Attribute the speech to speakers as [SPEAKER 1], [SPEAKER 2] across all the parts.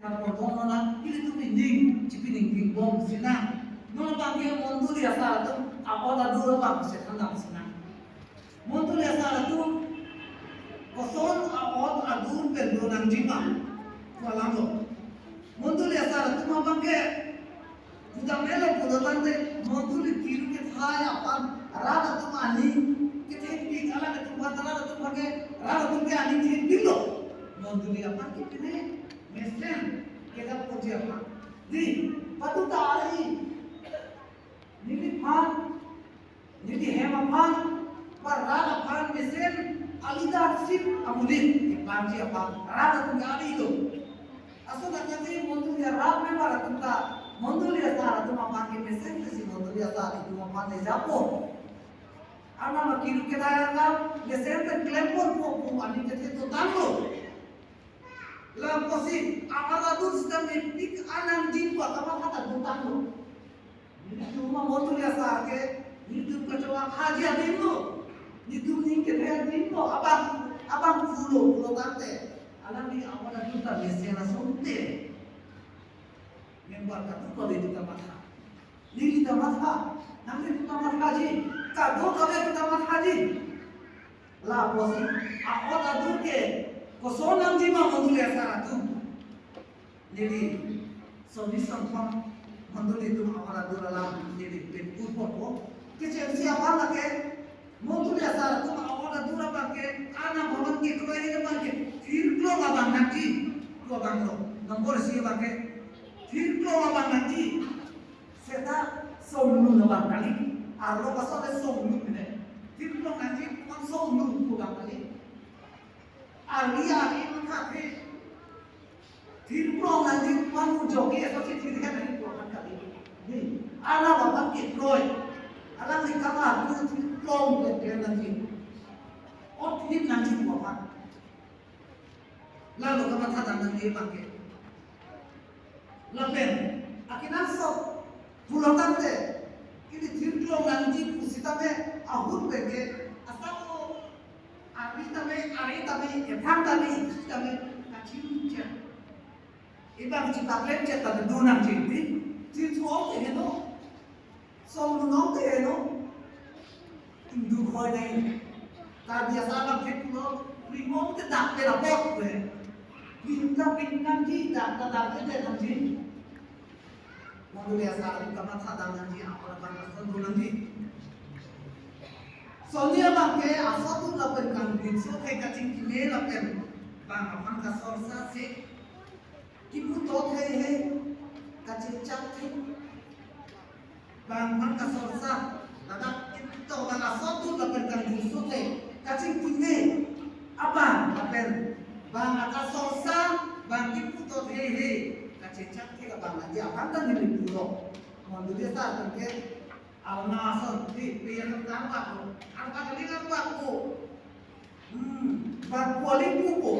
[SPEAKER 1] Kalau nona ini tuh mending cipining bom senang. Nona panggil montu dia salah tuh apa dah dulu bang senang senang. Montu dia salah tuh kosong awat adur pendonang jima malam lo. Montu dia salah tuh mah panggil kita melo pudotan deh montu di kiri ke thai apa rada tuh ani kita hipik ala ke tuh rada tuh panggil rada tuh ke ani hipik lo. Montu dia panggil ini mesin kita puji apa? Di patu tali, ini pan, ini hema pan, parada pan mesin, alida sip amudin, panci apa? Rada tunggali itu. Asal nanti montu dia rame para tungta, montu dia salah tu makan mesin tu si montu dia salah itu makan japo. Anak makin kita yang mesin tu klempor pun ani kita tu tangguh. Lah posi akala tu sedang mipik anang jimpa kama kata butang lo. Ini cuma motor ya sarke, itu kecoa haji adinlo. Itu ningke dia adinlo abang pulo tante. Alam ni awak dah juta biasa sunte. Membuat kata kau itu mata. Ni kita mata, nanti kita mata haji. Kado kau kita mata haji. Lah posi awak dah ke kosong nang jima mandul ya sana tu. Jadi sobisan pun mandul itu awal dulu dalam jadi penpur pun. Kecil siapa lagi? Mandul ya sana tu awal dulu pakai anak bawa ke kau ini pakai. Firlo abang nanti, kau bang lo. Nombor siapa pakai? Firlo abang nanti. Seda somlu abang kali. Arlo pasal somlu ni. Firlo nanti pun somlu kau bang kali. Ali mengatakan, firman nanti mahu jogi atau tidak dari Tuhan kali ini. Anak bapak kita, anak ni kamar tu firman dia nanti. Oh tidak nanti bapak. Lalu kamar thadang nanti pakai. Lapen, akhirnya sok pulang deh. Ini firman nanti pusita me ahur bege asal Ari tame, efam tame, kacil cia. Ibang cipta lecet tame donang cinti, cintuang teh no, somnong teh no, indu koi nai, kardia salam ketulo, primong teh dak teh lapor teh, pintam ji dak teh nanti, mau lihat salam kamar sadang nanti apa bangsa donang ji. Soalnya bangke asal tu lapen kan binso kayak kacing kile lapen bang aman kasorsa se kipu tot he kacing cap he bang aman kasorsa lada kipu tot bang asal tu lapen kan binso he kacing kile apa lapen bang kasorsa bang kipu tot he kacing cap he bang lagi apa kan ini pulo mau dia tak bangke Alna asal di biar tambah tu, angkat kali tambah tu, berkuali pupo,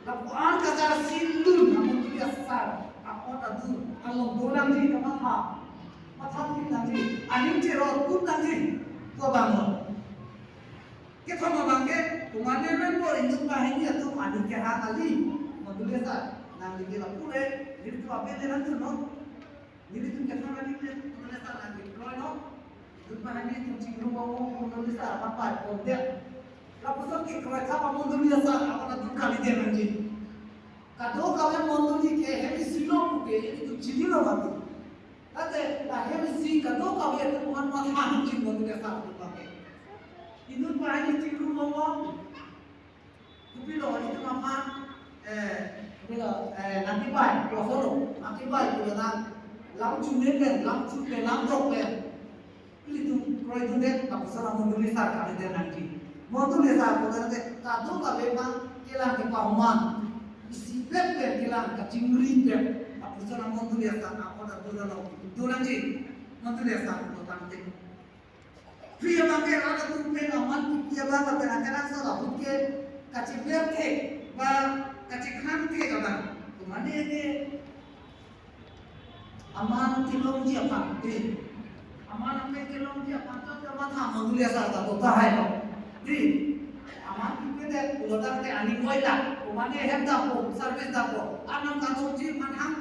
[SPEAKER 1] lalu angkat cara sindu, namun dia sar, apa tadi, kalau dolang di mata tu nanti, anim cerot pun nanti, kau bangun. Kita mau bangke, kemana member itu bahannya tu, anim kerana kali, mau dia sar, nanti dia pule, jadi tu apa dia nanti no, jadi tu kita nanti dia tulis nanti, kalau no. Bahani tu cikgu mau menulis apa dia. Lalu sakit kalau apa menulis apa tu kali dia nanti. Kado kalau menulis ke hemi silong ke itu cili lo mati. Tapi lah hemi si kado kalau itu bukan masalah cikgu menulis apa tu pakai. Ini bahani cikgu mau. Tapi lo itu apa? Nanti baik, kalau nanti baik kalau langsung ni langsung itu kalau itu deh tak usah menulis kali dia nanti menulis kalau nanti kado kalau memang kilang di paman isi bebek kilang kacimring deh tak usah menulis apa dah tu nanti menulis kalau nanti Pria makan ada tu penaman dia bawa penampakan salah bukan kacimring ke bah kacikhan ke kawan kemana ini aman kilong dia pakai aman में के लोग क्या पांच का माथा मंगलिया सारता होता है तो जी aman kita deh udah dapet ani koila, umane hem dapo, service dapo, anam kado ji manhang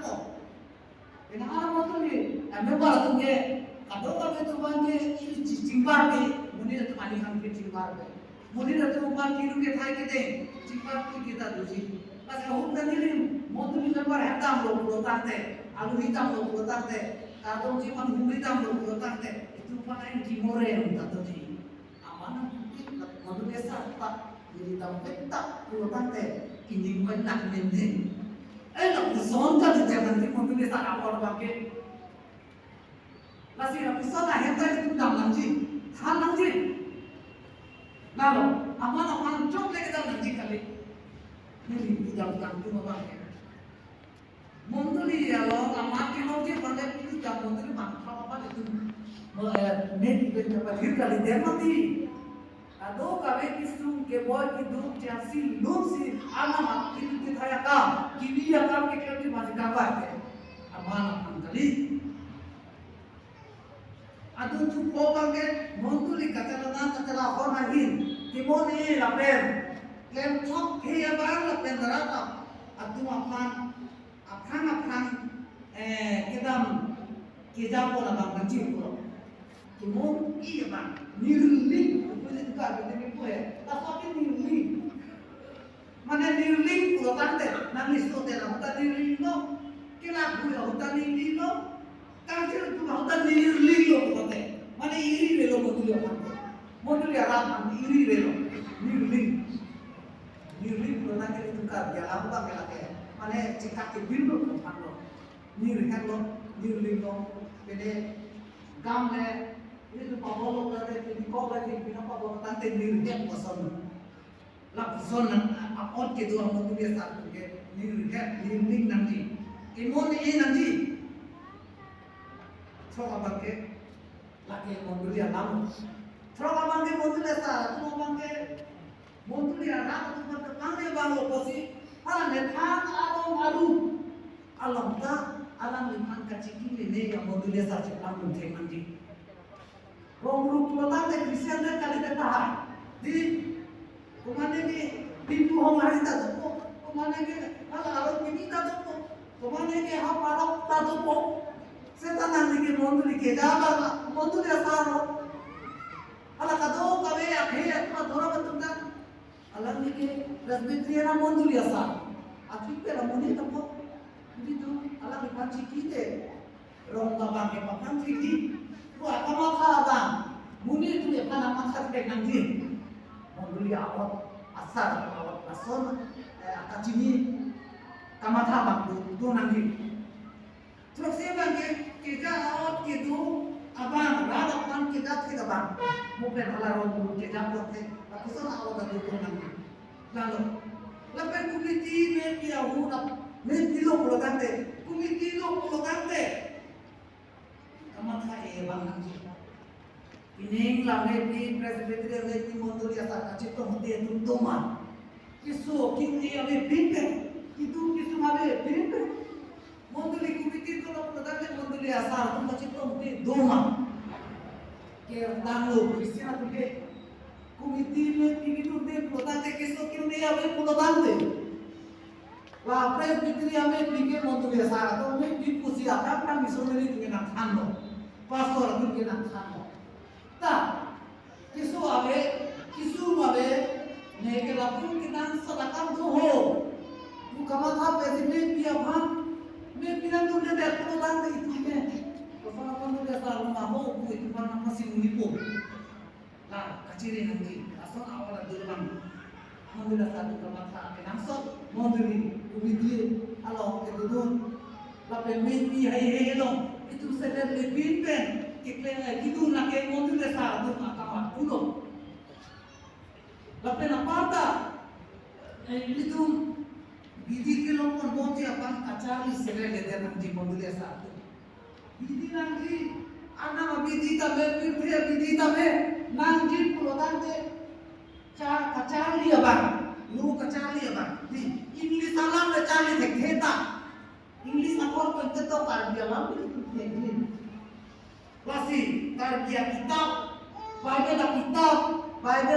[SPEAKER 1] Ina ana moto ni ame bara tunge kado ka tu bange ini cingbar ni muni tu mani ham ke cingbar be muni tu ban kiru ke thai ke de cingbar ki kita duji pas hum kan ni moto ni bar hatam lo pro tante alu hitam lo pro tante kado ji man hum hitam lo pro tante itu panai jimore unta to ji amana moto desa tak jadi tampek tak pro tante ini menak mending la persona di jangan di mobil desa awal bangke masih la persona hentai itu dalam lanji hal lanji lalu aman cok lagi dalam lanji kali ini di dalam kampung bangke monduli ya lo amat kilo dia pada itu jam monduli apa itu net berapa kali dia mati Ado kabe kisum ke boy ki duk jasi lumsi ama itu kita ya kam kini ya kam ke kerja masih kabar ke amana kali ado tu poba ke montuli kacala hona hin timoni lapen lem thok ke ya bar lapen darata adu akan kedam kejapo na bang kanci ko timon iya bang nirling itu kan ini pun tapi nirling mana nirling kalau tante nangis tu tera hutan nirling lo kila gue hutan nirling lo kancil tu hutan nirling lo kote mana iri lo betul lo modul ya ram iri lo nirling kalau nanti itu kan ya lampu kan ya mana cekak kebir lo kan lo nirling lo bede gamle itu pabolo dari di kota di pina pabolo tante nirget bosan la bosan akot ke dua motu biasa tu ke nirget nirling nanti imon ini nanti coba bangke laki motu dia lalu coba bangke motu dia sah coba bangke motu dia rakyat tu berkembang dia bangun posisi alam netang alam tak alam liman kaciki ini yang motu dia sah cepat muncul nanti Rong tante Kristen dan kali tahan di kemana ni pintu hong hari tak tutup kemana ni kalau arok ini tak tutup kemana ni harap tak tutup setan nanti ke montu di kejabat montu dia saro ala kado kabe akhir apa dora betul tak ala ni ke presbyterian na montu dia saro akhir pe ramoni tapo begitu ala di panci kita rong kabang ke papan sini Wah, kamu bang, muni itu ya kan amat sakit nanti. Monduli awat asal awat pason, akacini kamu bang tu nanti. Terus saya bang kita awat gitu, abang, rada kan kita bang, mungkin halar orang kita buat pason awat tu nanti. Lalu, lepas komiti ni Yahudi, ni pilo pulau tante, komiti lo pulau tante. Kamatha bang nanti. Ini lambe di presbyterian di monduli asal kacito hati tuntuman. Kisu kini abe bimpe, itu kisu abe bimpe. Monduli komiti kalau produk monduli asal tu kacito hati doma. Ker tanglo Kristina tu ke komiti ini tu de produk kisu kini abe produk. Wah presbyterian abe monduli asal tu abe dipusi apa kan misioneri dengan tanglo. Pastor tu kena sama. Tak, kisu abe, nege lapun kita sedekah doho. Bukan mata presiden dia bang, pimpinan tu dia berpeluang itu ni. Kalau kamu dia selalu mahu, itu mana masih menipu. Lah, kaciri nanti, asal awal dulu bang. Alhamdulillah satu kemata kenangsot, moduli, komiti, alo kedudun, lapen mimpi hai long. Itu sedang lebih pen, kita gitu nak yang mau tulis satu akamat pulau. Lepas apa tak? Itu bidi kilo pun mau apa? Acari sedang dia nanti mau tulis satu. Bidi nanti, anak bidi tabe, bidi tabe, nanti pulau tante, kacari apa? Lu kacari apa? Di English salam kacari deketa. English akor pencetok dia lalu. Masih karya kitab, Bible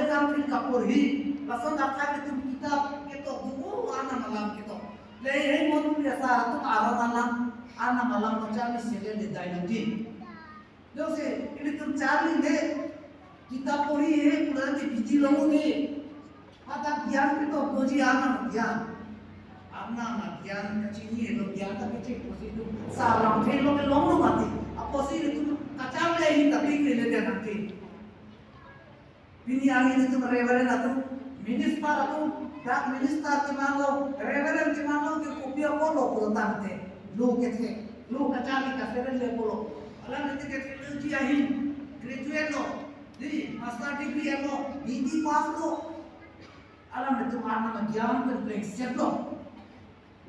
[SPEAKER 1] kan kapurhi, langsung datang itu kitab kita dulu anak malam kita. Lei mon dia sa tu aro malam ana malam macam ni sele de dai nanti. Jo se ini tu cari de kita puri he pura de biji lomu de. Mata ज्ञान के तो बोझी आना ज्ञान आना ना ज्ञान कचीनी है लोग ज्ञान का पीछे पोसी तो सालाम थे लोग लोग माती अब पोसी रे तुम कचाम ले ही तभी के ले देना के बिनी आगे ने तुम रेवरेंट ना तुम मिनिस्टर तुम डाक मिनिस्टर के मान लो रेवरेंट के मान लो कि कोपिया बोलो बोलो तांते लोग के थे लोग कचामी का सेवन ले बोलो अल्लाह ने के टेक्नोलॉजी आई ग्रेजुएट लो दी मास्टर डिग्री है लो बीटी पास लो alam itu mana magian berfleksibel loh,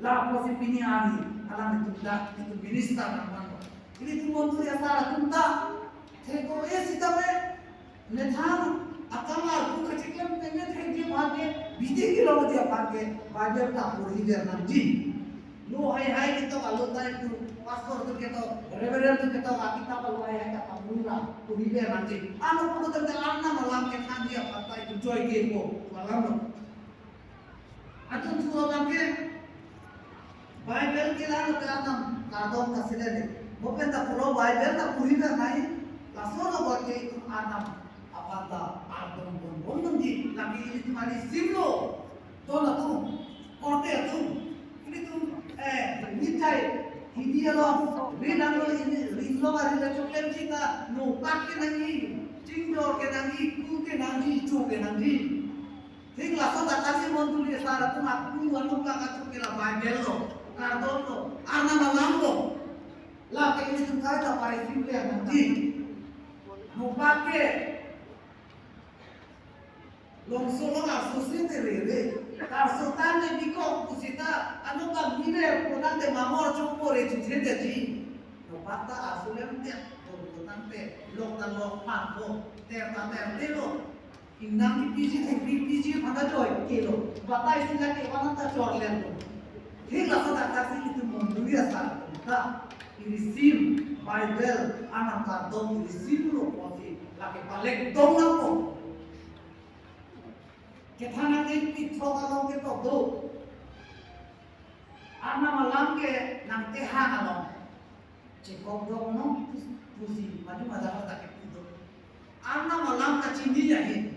[SPEAKER 1] lah posisi ini ani, alam itu dah itu minister namanya. Ini tu montu ya salah tunta, teko sih tapi, nethan, akamar tu keciklam tenge tenge bahage, biji kilo dia bahage, bahage tak puri dia nanti. Lo hai kita kalau tak itu pastor tu kita, reverend tu kita, kita kalau hai kita pura puri dia nanti. Anu pun tu terang malam kita dia apa itu joy game ko, malam lo. Atau tu orang ke Bible ke lalu kerana kadang kasih lagi. Bukan tak perlu Bible tak puri dah naik. Langsung orang ke itu anak apa tak adam pun nanti lagi itu mari simlo. Tuh tu, kote tu. Ini tu nitai. Ini lo, ringan lo ini ringan lo ada coklat kita. No pak ke nanti, cingdor ke nanti, ku ke nanti, cu ke nanti. ठीक लासो दाकासी मंतु ले सारा तुम आपको वनु का का तुम केला बाइबल लो कार्डोन लो आना मालाम लो ला के ini तुम काय ता पाई simple nanti lupa ke longso lo asusi terere tar sultan ne biko kusita anu ka mine konan te mamor chopore chhe deji lupa ta asule mte konan te lok ta lok pango ter ta ter lo Indang di PG थे PG pada joy kilo bata istilah ke mana ta chor len to ठीक lah sada kasi itu monduria sa ta receive Bible anak kardong receive lo poti laki palek dong na po kethana ke pitro kalong ke to do ana malam ke nang teha kalong cekok dong no pusi maju madara ta ke do ana malam ka chindi jahi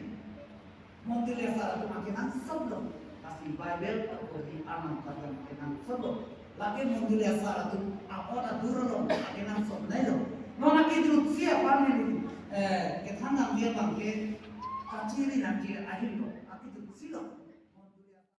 [SPEAKER 1] Montulia salah tu makinan sebelum kasih Bible atau di anak kata makinan sebelum lagi montulia salah tu apa dah durung makinan sebelum nona kita siapa ni kita nak dia bangke kaciri nanti akhir tu